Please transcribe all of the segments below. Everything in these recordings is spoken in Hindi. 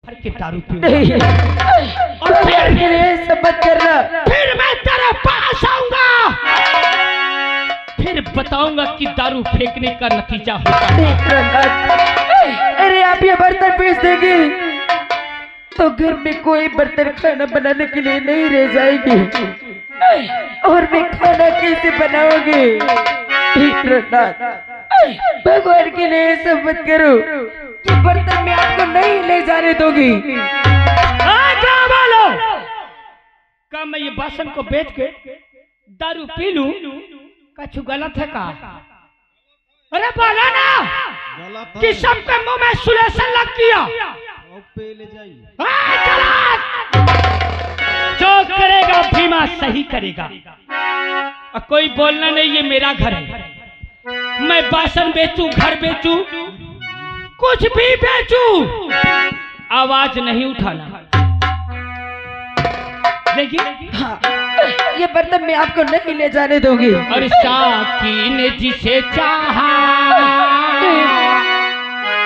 भर के दारू पीऊंगा और फिर सब मत करना। फिर मैं तेरे पास आऊंगा, फिर बताऊंगा कि दारू फेंकने का नतीजा होता है। अरे आप ये बर्तन पीस देगी तो घर में कोई बर्तन खाना बनाने के लिए नहीं रह जाएगी, और मैं खाना कैसे बनाओगे? भगवान के लिए सब मत करो, ये बर्तन मैं आपको नहीं ले जाने दूंगी। क्या बोलो? क्या मैं ये बासन को बेच के दारू पी लूं? कछु गलत है का? अरे बोला ना कि सबके मुंह में सुलेशन लग गया। जो करेगा भीमा सही करेगा, और कोई बोलना नहीं ये मेरा घर है। मैं बासन बेचूं, घर बेचूं, कुछ भी बेचूं, आवाज नहीं उठाना। देखिए हाँ, ये बर्तन मैं आपको नहीं ले जाने दूंगी। और साकी ने जिसे चाहा,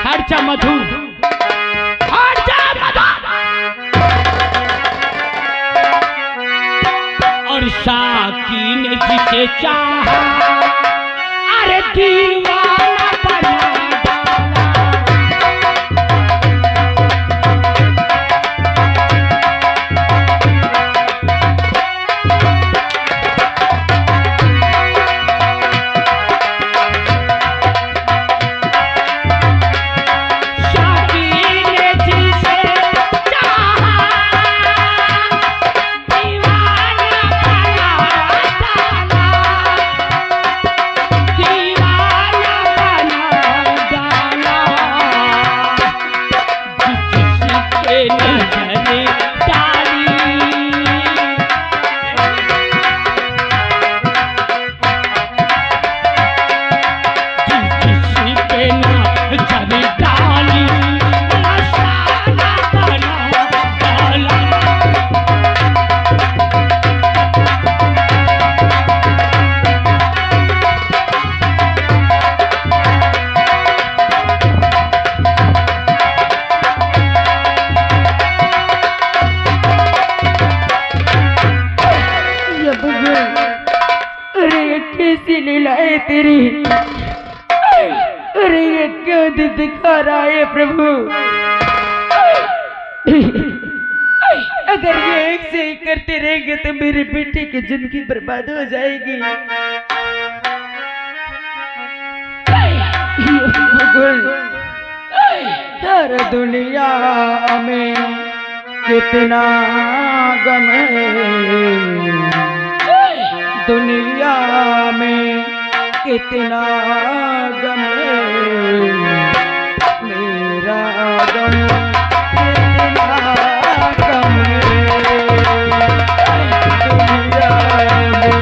हर जा मधु, हर जा मधु, और साकी ने जिसे चाहा, अरे दीवाना बना तेरी। अरे ये क्यों दिन दिखा रहा है प्रभु? अगर ये एक से एक करते रहेंगे तो मेरे बेटे की जिंदगी बर्बाद हो जाएगी। सारा दुनिया में कितना गम है, दुनिया में कितना गम है, मेरा गम कितना गम है, दुनिया में।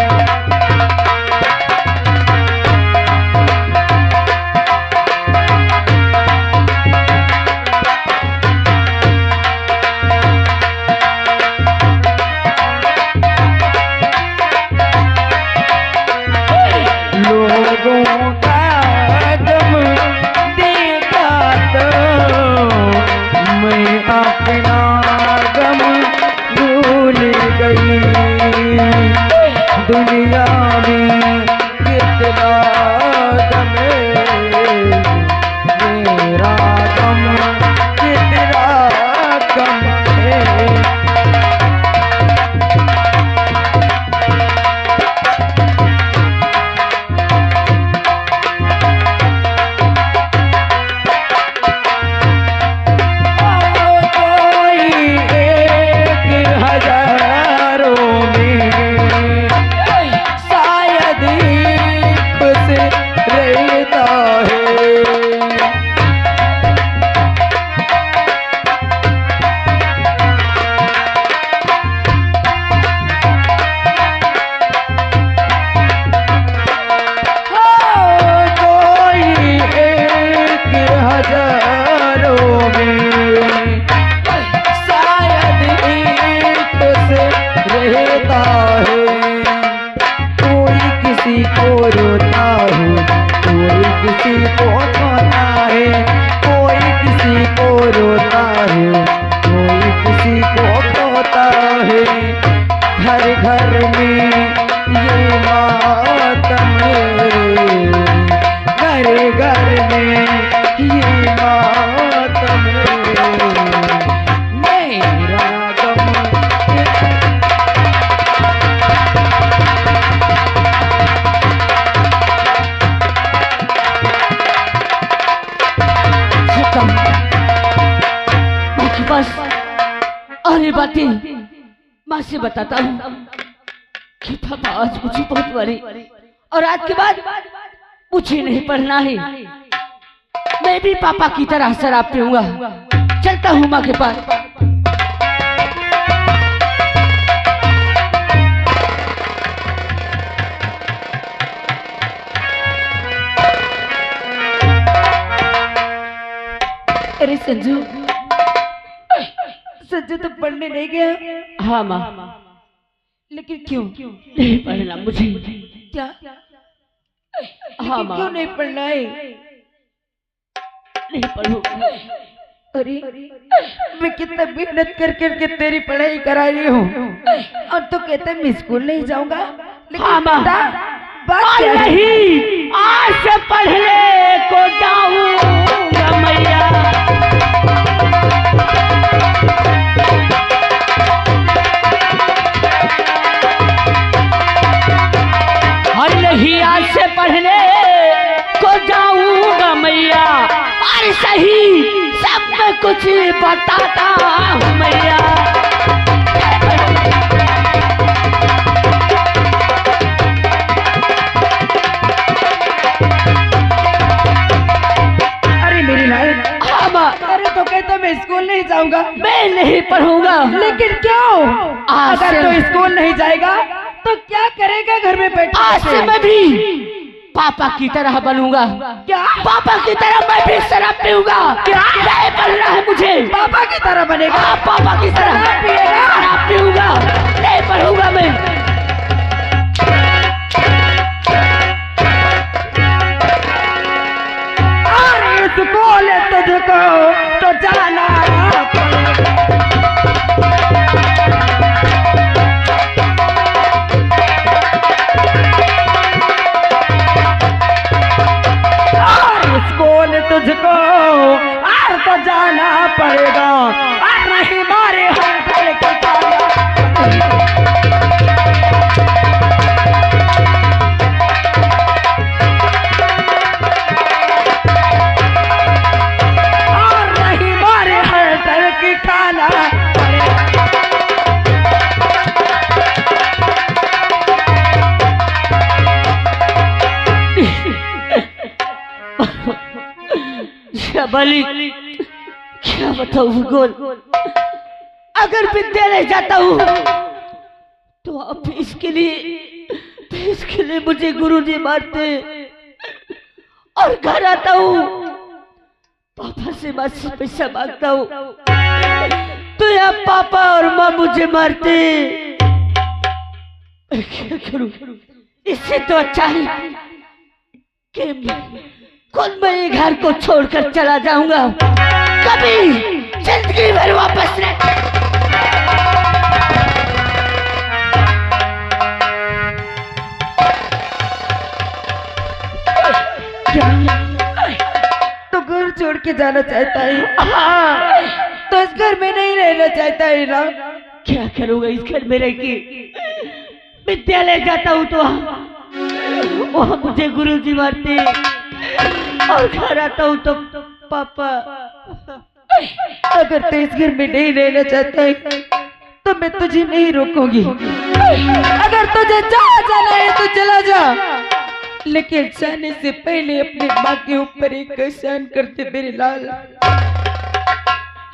लोगों का गम देखा तो मैं अपना गम भूल गई, दुनिया में कितना गम है, मेरा गम कितना गम है। बस और ये बातें माँ से बताता हूँ कि पापा आज मुझे बहुत मारे और आज के बाद मुझे नहीं पढ़ना है। मैं भी पापा की तरह शराब पीऊंगा। चलता हूँ माँ के पास। अरे संजू, संजू तो पढ़ने नहीं गया? हाँ माँ। लेकिन क्यों नहीं पढ़ना मुझे? क्या? हाँ लेकिन माँ। क्यों नहीं पढ़ना है? नहीं पढ़ूंगा। अरे मैं कितना मेहनत कर करके तेरी पढ़ाई करा रही हूँ और तो कहते मैं स्कूल नहीं जाऊंगा। लेकिन हाँ माँ। बात क्या है? नहीं, आज से पढ़ने को जाऊंगा मैया। और नहीं, आज से पढ़ने को जाऊंगा मैया। और सही सब कुछ बताता हूँ मैया। अरे मेरी लाल, हाँ माँ। अरे तो कहता मैं स्कूल नहीं जाऊंगा। मैं नहीं पढ़ूंगा। लेकिन क्यों? आज अगर से- तो स्कूल नहीं जाएगा तो क्या करेगा घर में बैठ आज से मैं भी पापा की तरह बनूंगा। क्या? पापा की तरह मैं भी शराब पीऊंगा। क्या? नहीं पढ़ना है मुझे। पापा की तरह बनेगा? हाँ, पापा की तरह शराब पिएगा? शराब पीऊंगा। नहीं पढ़ूंगा मैं। अरे स्कूल तुझको तो जाना स्कूल तुझको और तो जाना पड़ेगा। और नहीं मारे हम घर के और नहीं मारे हर घर की खाना बली क्या बताऊं भूगोल। अगर विद्यालय जाता हूँ तो अब इसके लिए मुझे गुरुजी मारते और घर आता हूँ पापा से माँ से पैसा मांगता हूँ तो यहाँ पापा और माँ मुझे मारते। क्या करूं? इससे तो अच्छा है कि खुद मैं ये घर को छोड़कर चला जाऊंगा। कभी जिंदगी भर वापस नहीं। तो घर छोड़ के जाना चाहता है? हाँ। तो इस घर में नहीं रहना चाहता है ना? क्या करूंगा इस घर में रह के? विद्यालय जाता हूँ तो वहाँ मुझे गुरुजी मारते और घर आता हूँ तो पापा। अगर तू इस घर में नहीं रहना चाहता है तो मैं तुझे नहीं रोकूंगी। अगर तुझे जाना है तो चला जा, लेकिन जाने से पहले अपनी माँ के ऊपर एक एहसान करते मेरे लाल।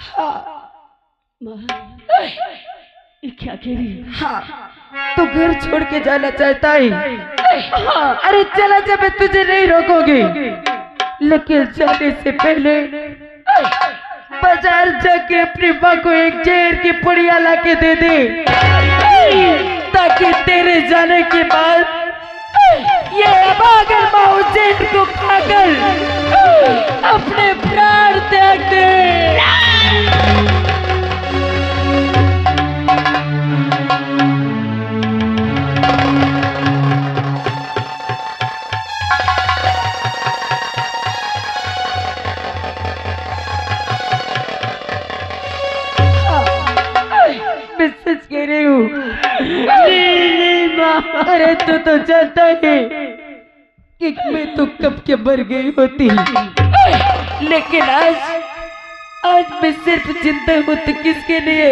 हाँ ये क्या कह रही है? हाँ, तू घर छोड़ के जाना चाहता है? हाँ, अरे चला जा, मैं तुझे नहीं रोकूंगी, लेकिन जाने से पहले बाजार जाके अपनी माँ को एक जहर की पुड़िया ला के दे दे, ताकि तेरे जाने के बाद ये अभागन माँ उस जहर को खाकर अपने प्राण त्याग दे। मैं सच कह रही हूँ। अरे तू तो जानता है कि मैं तो कब के मर गई होती, लेकिन आज मैं सिर्फ जिंदा हूँ तो किसके लिए?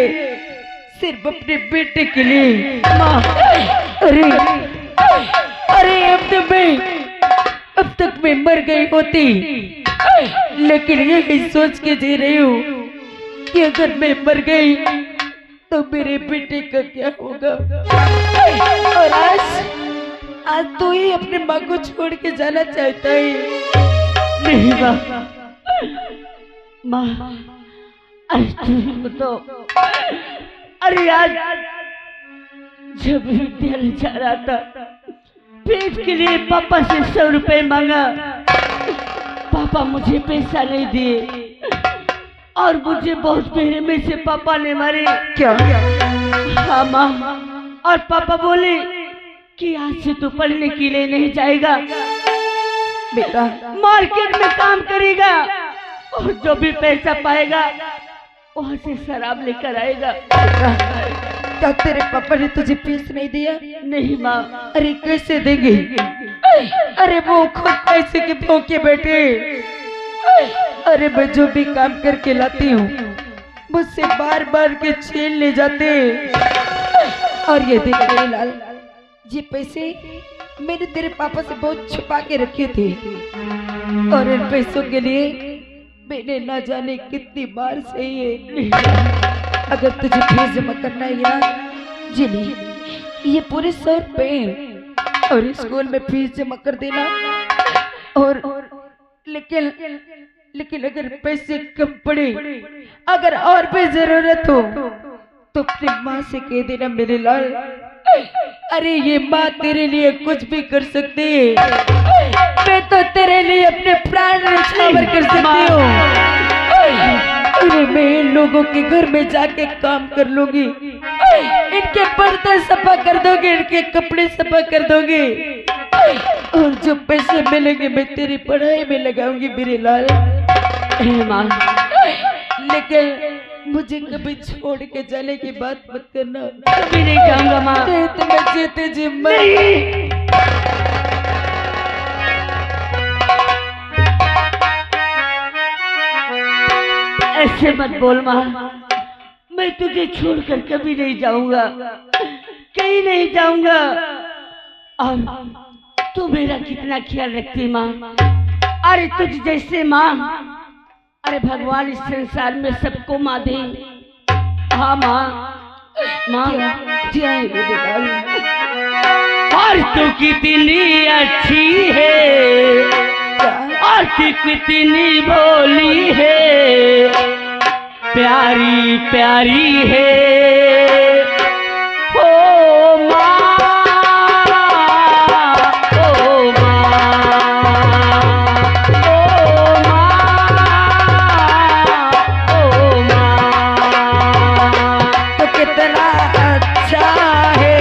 सिर्फ अपने बेटे के लिए। माँ, अरे अरे अब तक मैं मर गई होती, लेकिन यही सोच के जी रही हूँ कि अगर मैं मर गई तो मेरे बेटे का क्या होगा। और आज तू ही अपने माँ को छोड़ के जाना चाहता है। नहीं माँ, अरे तू तो, अरे आज जब विद्यालय जा रहा था, फीस के लिए पापा से 100 रुपए मांगा। पापा मुझे पैसा नहीं दिए और मुझे बहुत बेरहमी से पापा ने मारे। क्या? हाँ माँ, और पापा बोले कि आज से तू पढ़ने के लिए नहीं जाएगा बेटा, मार्केट में काम करेगा और जो भी पैसा पाएगा वहां से शराब लेकर आएगा। क्या तेरे पापा ने तुझे फीस नहीं दिया? नहीं माँ। अरे कैसे देंगे? अरे वो खुद पैसे के भूखे बैठे। अरे मैं जो भी काम करके लाती हूँ मुझसे बार बार के छीन ले जाते। और ये देख मेरे लाल, ये पैसे मैंने तेरे पापा से बहुत छुपा के रखे थे और इन पैसों के लिए मैंने ना जाने कितनी बार से ये, अगर तुझे फीस जमा करना है यार, जी नहीं, ये पूरे 100 रुपए हैं और स्कूल में फीस जमा कर देना। और लेकिन अगर पैसे कम पड़े, अगर और भी जरूरत हो तो अपनी माँ से कह देना मेरे लाल। अरे ये माँ तेरे लिए कुछ भी कर सकती है, मैं तो तेरे लिए अपने प्राण न्यौछावर कर सकती हूँ। अरे मैं इन लोगों के घर में जाके काम कर लूंगी, इनके पर्दे सफा कर दोगे, इनके कपड़े सफा कर दोगे और जो पैसे मिलेंगे मैं तेरी पढ़ाई में लगाऊंगी मेरे लाल। माँ, लेकिन मुझे कभी छोड़ के जाने की बात मत करना। कभी नहीं जाऊंगा माँ। तुम्हें जीते जी ऐसे मत बोल माँ, मैं तुझे छोड़कर कभी नहीं जाऊंगा, कहीं नहीं जाऊंगा। और तू मेरा कितना ख्याल रखती माँ। अरे तुझ जैसे माँ, अरे भगवान इस संसार में सबको माँ दे। हाँ माँ, और तू कितनी अच्छी है और तू कितनी भोली है, प्यारी प्यारी है ओ माँ, ओ माँ, ओ माँ, ओ माँ। तो कितना अच्छा है,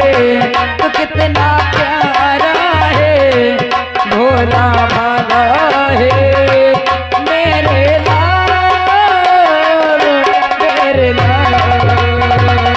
तो कितना प्यारा है, भोला भाला है मेरे लाल, मेरे लाल।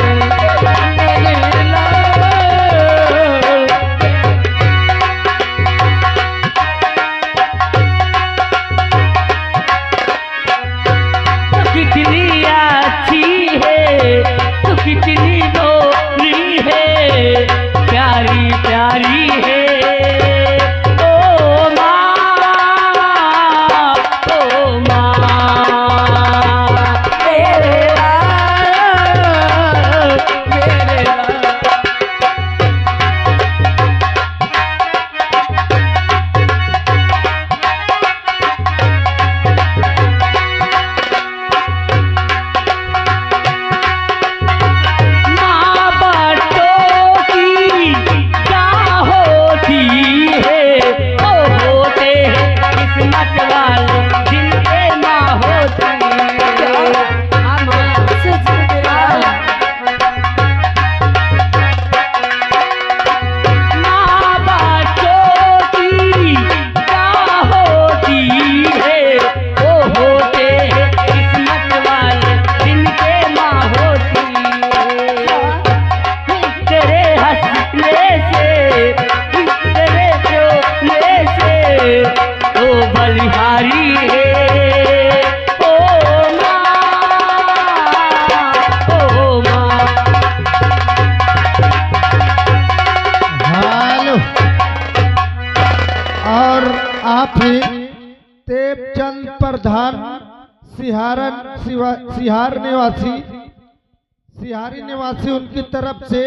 सिहारी निवासी उनकी तरफ से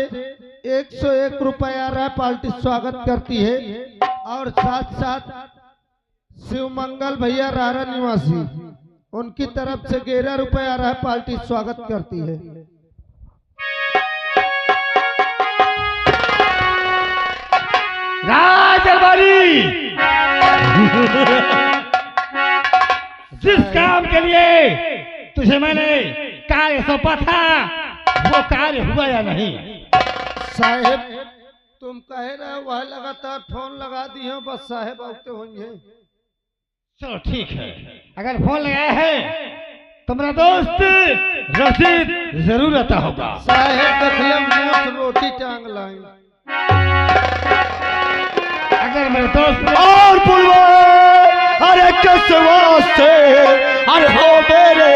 101 रुपया राय पार्टी स्वागत करती है। और साथ साथ शिवमंगल भैया रारा निवासी उनकी तरफ से 11 रुपया राय पार्टी स्वागत करती है। राजदरबारी जिस काम के लिए तुझे मैंने कार्य सौंपा था वो कार्य हुआ या नहीं? साहेब तुम कहे रहे वह लगातार फोन लगा दी है, बस साहेब आते होंगे। चलो ठीक है, अगर फोन लगाया है तो मेरा दोस्त रसीद जरूर आता होगा। साहेब देखिए मूस रोटी टांग लाई। अगर मेरे दोस्त और पुलवा अरे किस वास्ते अरे हो मेरे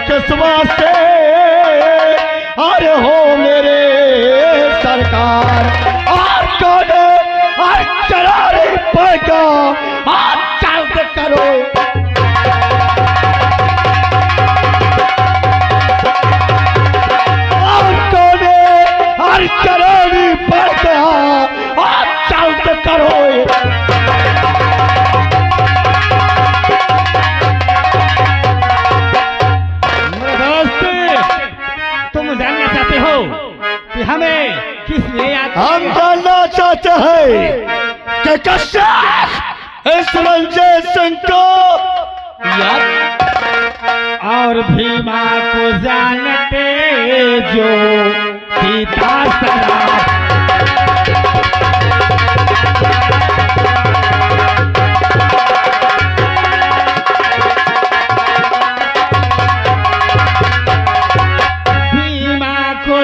किस वास्ते अरे हो मेरे सरकार और कोने और करारे पैगा और चलते करो। और कोने और करारे पैगा और चलते करो। हमें किस लिए हम जानना चाहते हैं कि कश्यप इस रंजय सिंह को और भीमा को जानते जो सीता सराफ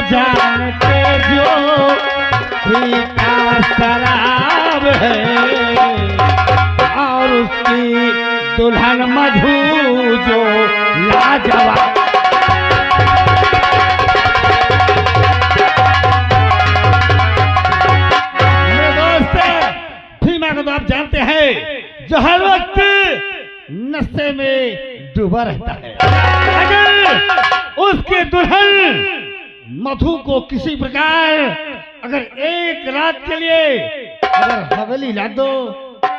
जानते जो सीता शराब है और उसकी दुल्हन मधु जो लाजवाब। मेरे दोस्त भीमा को तो आप जानते हैं जो हर वक्त नशे में डूबा रहता है। अगर उसके दुल्हन मधु को किसी प्रकार अगर एक रात के लिए अगर हवेली ला दो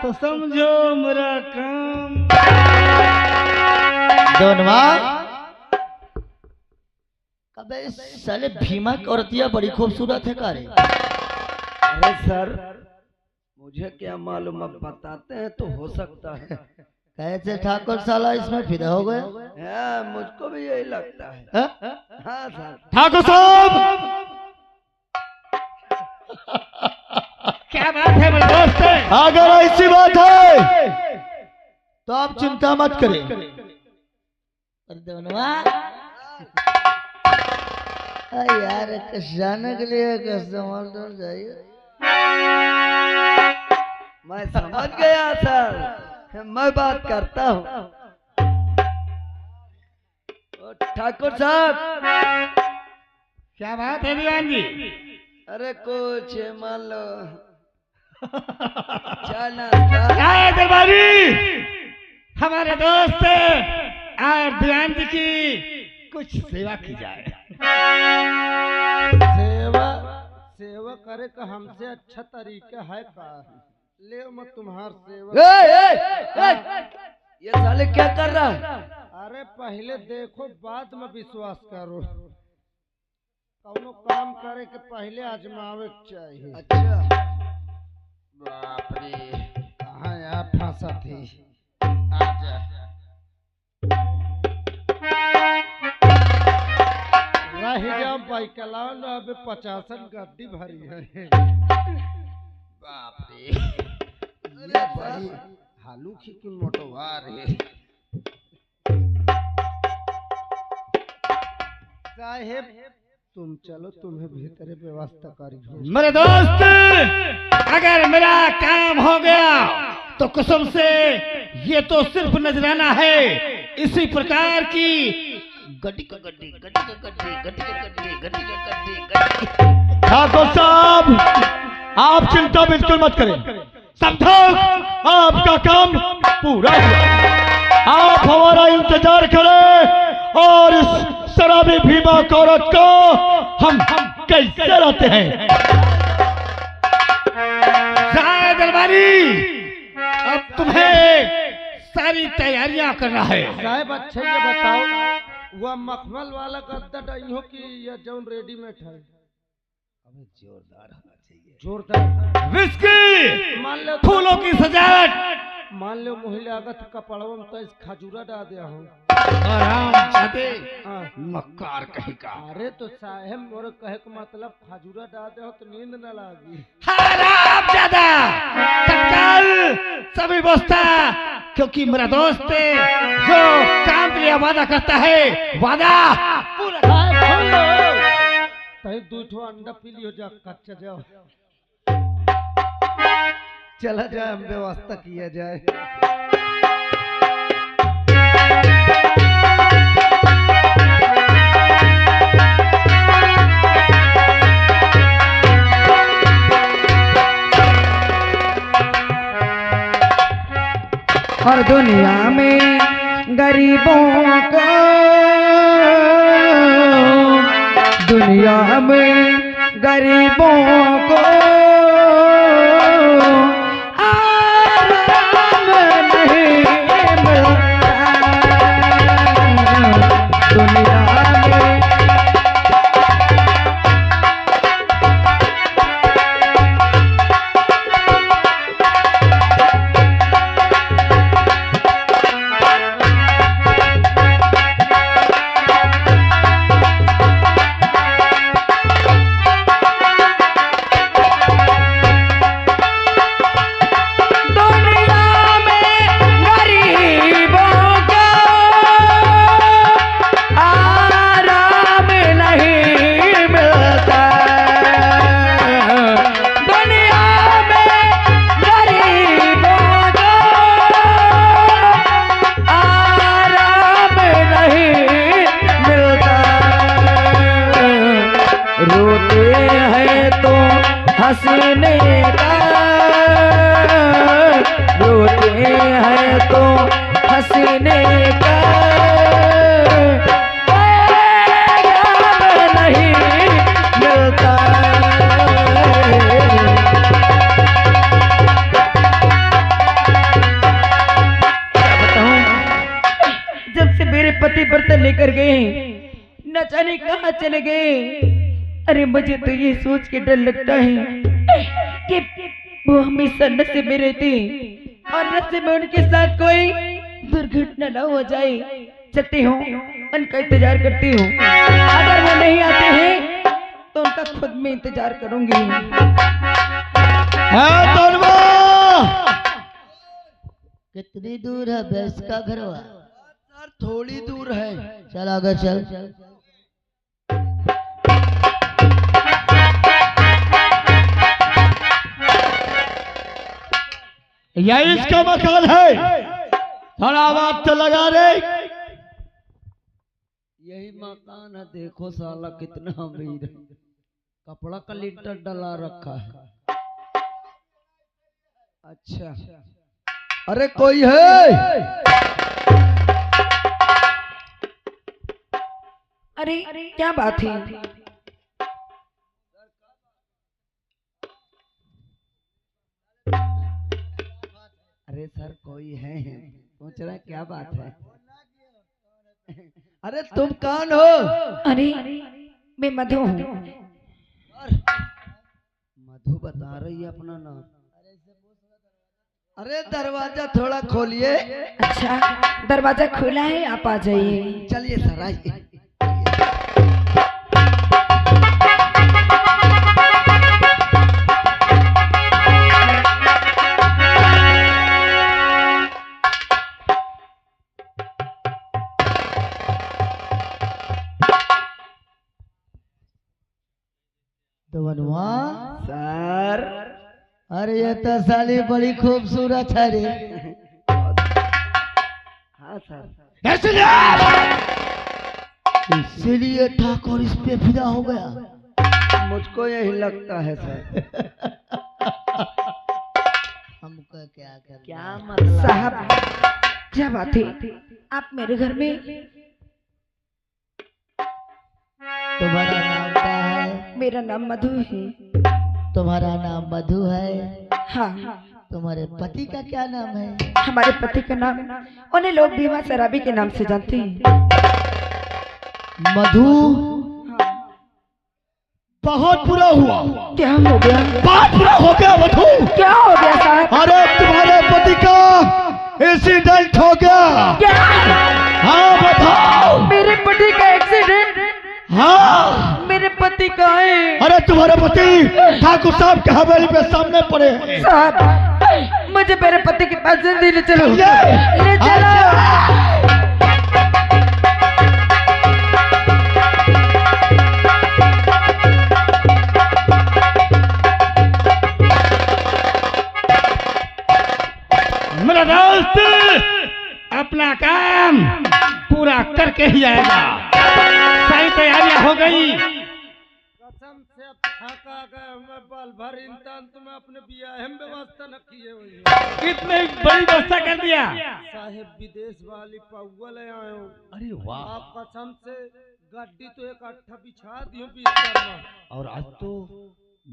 तो समझो मेरा काम। दोनवा अबे साले भीमा की औरतिया बड़ी खूबसूरत है कारे। अरे सर मुझे क्या मालूम, अब बताते हैं तो हो सकता है। कैसे ठाकुर साला इसमें फिदा हो गए? मुझको भी यही लगता है। हाँ सर। ठाकुर साहब क्या बात है मेरे दोस्त? अगर ऐसी बात है तो आप चिंता मत करें। यार जाने के लिए कस्टमर डर जाइए। मैं समझ गया सर, मैं बात करता हूँ। ठाकुर साहब क्या बात है दीवान जी? अरे कुछ मान लो दरबारी हमारे दोस्त और दीवान जी की कुछ सेवा की जाए। सेवा करे का हमसे अच्छा तरीका है का? ले मैं तुम्हार सेवा। ये साले क्या कर रहा है? अरे पहले देखो बाद में विश्वास करो। कौनो काम करे के पहले आजमावे चाहिए। अच्छा बाप रे कहाँ यार फंसा थी। आजा रही जाओ बाइक लाओ लो, अबे 50 गड्डी भरी है। बाप रे ये बड़ी हालूखी की मोटवार है। साहेब तुम चलो, तुम्हें भीतर व्यवस्था करी। मेरे दोस्त अगर मेरा काम हो गया तो कसम से ये तो सिर्फ नजराना है। इसी प्रकार की ठाकुर साहब, आप चिंता बिल्कुल मत करें। समझो, आपका काम पूरा हुआ। आप हमारा इंतजार करें और इस शराबी भीमा औरत को हम कैसे लाते हैं। दरबारी, अब तुम्हें सारी तैयारियां करना है। साहब अच्छा ये बताओ, वह मखमल वाला गद्दा डाई हो कि या जौन रेडीमेड है? जोरदार होना चाहिए। जोरदार विस्की, मान लो फूलों की सजावट। मान लो महिला अगत कपड़ों में तो इस खजूरा डाल दिया हूँ। आराम चाहते हाँ। मक्कार कहेगा। अरे तो साहब मोर कहे का मतलब खजूरा डाल दे हो तो नींद न लागी। आराम ज्यादा तत्काल सभी व्यवस्था, क्योंकि मेरा दोस्त जो काम के लिए वादा करता है, वादा पूरा। तही दूठो अंडा पी लियो, जा कच्चा जाओ, चला जाए, हम व्यवस्था किया जाए। और दुनिया में गरीबों को, दुनिया में गरीबों को आराम नहीं मिलता। दुनिया में हंसने का, रोते हैं तो हंसने का पैगाम नहीं मिलता। बताऊं, जब से मेरे पति बर्तन लेकर गए, न जाने कहाँ चले गए। अरे मुझे तो ये सोच के डर लगता है कि वो हमेशा नशे में रहते और नशे में उनके साथ कोई दुर्घटना न हो जाए। चलती हूँ, उनका इंतजार करती हूँ। अगर वो नहीं आते हैं तो उनका खुद में इंतजार करूंगी। कितनी दूर है भैंस का घरवा? थोड़ी दूर है। चल आगे चल। यही इसका मकान है। थोड़ा बात तो लगा रे। यही मकान है। देखो साला कितना अमीर है, कपड़ा का लीटर डला रखा है। अच्छा, अरे कोई है? अरे क्या बात है? अरे सर कोई है? पूछ रहा है क्या बात है? अरे तुम कौन हो? अरे मैं मधु हूँ। मधु बता रही है अपना नाम। अरे दरवाजा थोड़ा खोलिए। अच्छा, दरवाजा खुला है, आप आ जाइए। चलिए सर आइए। सर, अरे ये तो साली बड़ी खूबसूरत है रे। हाँ सर। इसीलिए ठाकुर इस पे फिदा हो गया। मुझको यही लगता है सर। हमको क्या क्या मतलब? साहब क्या बात है, आप मेरे घर में? तुम्हारा नाम क्या है? मेरा नाम मधु है। तुम्हारा नाम मधु है। हाँ, तुम्हारे पति का क्या नाम है? हमारे पति का नाम, उन्हें लोग भीमा शराबी के नाम से जानते हैं। मधु, बहुत बुरा हुआ। क्या हो गया? बहुत बुरा हो गया मधु। क्या हो गया साहब? अरे तुम्हारे पति का एक्सीडेंट हो गया। क्या? हाँ बताओ। मेरे पति का एक्सीडेंट? हाँ, मेरे पति का है? अरे तुम्हारे पति ठाकुर साहब के हवेली पे सामने पड़े हैं। साहब मुझे मेरे पति के पास जल्दी ले चलो, ये- ले चलो। मेरा दोस्त अपना काम पूरा करके ही आएगा। सारी तैयारियां हो गई। कसम से अब थाका गया मैं, बाल भर इंसान तुम्हें अपने बियाह में व्यवस्था न किए हुई। कितने बड़ी व्यवस्था कर दिया साहेब विदेश वाली पौवा ले आए हूँ। अरे वाह। आप कसम से गड्डी तो एक अट्ठा बिछा दियो बिस्तर में। और आज तो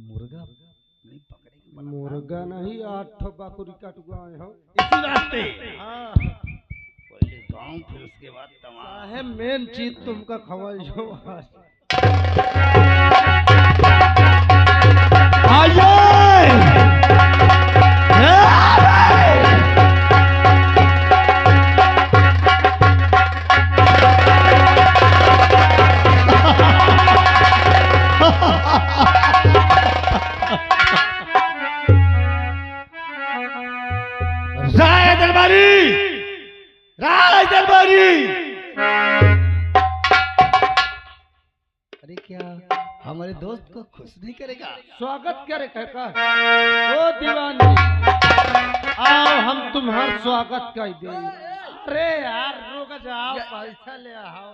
मुर्गा नहीं पकड़ेंगे। मुर्गा नहीं, 8 बकरी कटवाए हो। इसी वास्ते हाँ पहले गांव फिर उसके बाद तमाम। साहेब मेन चीज तुमका खवाई हो। राय दरबारी, राय दरबारी। अरे क्या हमारे दोस्त को खुश नहीं करेगा? स्वागत करे कहका ओ दीवानी, आओ हम तुम्हारा स्वागत कर दे। अरे यार रुक जाओ, पैसा ले आओ।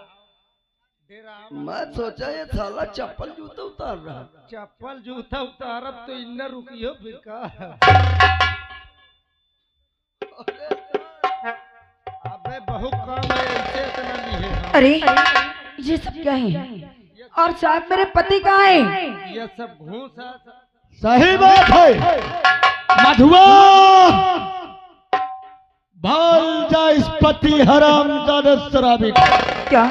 मैं सोचा ये साला चप्पल जूता उतार रहा। चप्पल जूता उतारब तो इन्ना रुकियो फिर का। अबे बहुत काम है, ऐसे इतना नहीं है। अरे ये सब क्या है? और साहब मेरे पति कहाँ है? ये सब घूसा। सही बात है मधुआ। भाल जा इस पति हराम जादे शराबी को। क्या?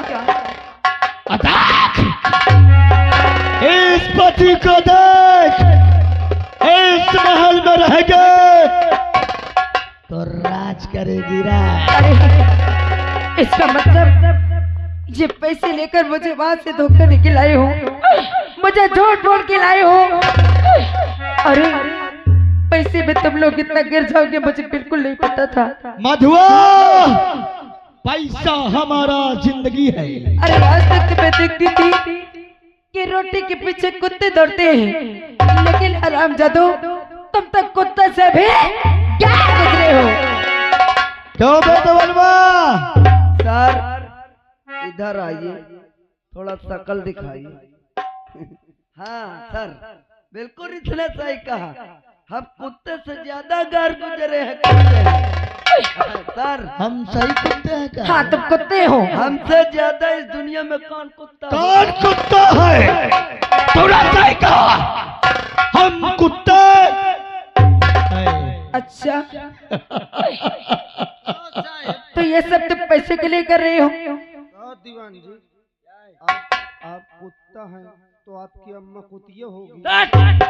देख इस पति को, देख इस महल में रहेंगे तो राज करेगी राज। अरे इसका मतलब ये पैसे लेकर मुझे वहां से धोखा देके लाए हो, मुझे झूठ बोल के लाए हो। अरे पैसे में तुम लोग इतना गिर जाओगे मुझे बिल्कुल नहीं पता था। मधुआ, पैसा हमारा जिंदगी है। अरे आज तक तो मैं देखती थी कि रोटी के पीछे कुत्ते दौड़ते हैं, लेकिन हरामजादो तुम तक कुत्ते से भी क्या गुजरे हो। क्यों बेटवा? सर इधर आइए, थोड़ा शकल दिखाइए। हाँ सर, बिल्कुल इतने सही कहा। हम कुत्ते से ज्यादा घर गुजरे हैं कुत्ते हैं। सर हम सही कुत्ते हैं क्या? हाँ तुम कुत्ते हो। हमसे ज्यादा इस दुनिया में कौन कुत्ता है? कौन कुत्ता है? थोड़ा सही कहा, हम कुत्ते। अच्छा तो ये सब तुम पैसे के लिए कर रहे हो? दीवान जी आप कुत्ता हैं तो आपकी अम्मा कुतिया होगी।